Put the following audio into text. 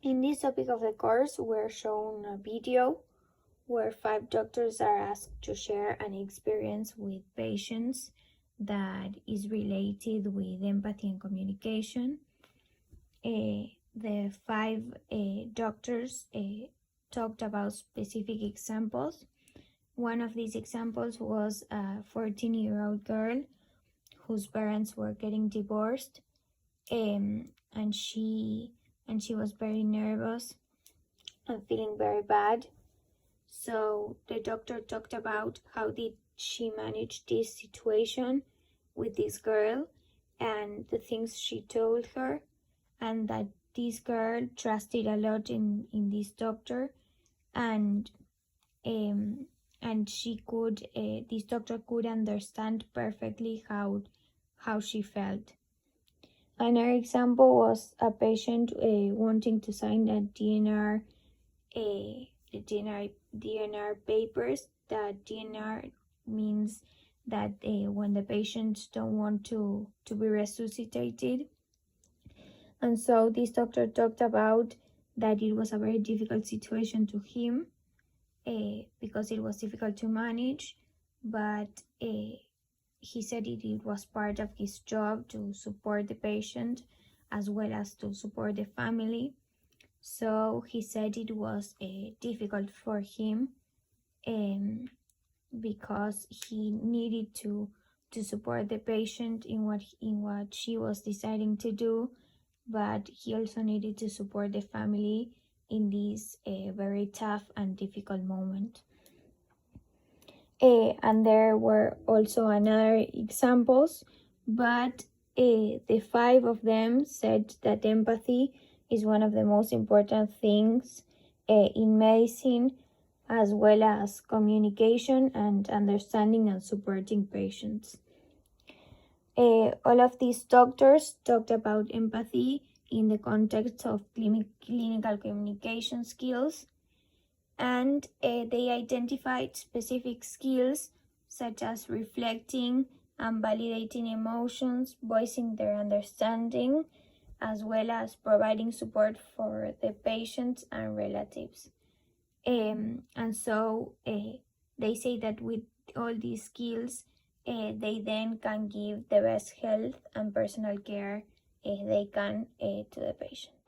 In this topic of the course, we're shown a video where 5 doctors are asked to share an experience with patients that is related with empathy and communication. The 5 doctors talked about specific examples. One of these examples was a 14-year-old girl whose parents were getting divorced, and she was very nervous and feeling very bad. So the doctor talked about how did she manage this situation with this girl and the things she told her, and that this girl trusted a lot in this doctor, and she could this doctor could understand perfectly how she felt. Another example was a patient wanting to sign a DNR papers. That DNR means that when the patients don't want to be resuscitated. And so this doctor talked about that it was a very difficult situation to him because it was difficult to manage, but he said it was part of his job to support the patient as well as to support the family. So he said it was difficult for him because he needed to support the patient in what she was deciding to do, but he also needed to support the family in this very tough and difficult moment. And there were also another examples, but the 5 of them said that empathy is one of the most important things in medicine, as well as communication and understanding and supporting patients. All of these doctors talked about empathy in the context of clinical communication skills, and they identified specific skills such as reflecting and validating emotions, voicing their understanding, as well as providing support for the patients and relatives. And so they say that with all these skills, they then can give the best health and personal care they can to the patient.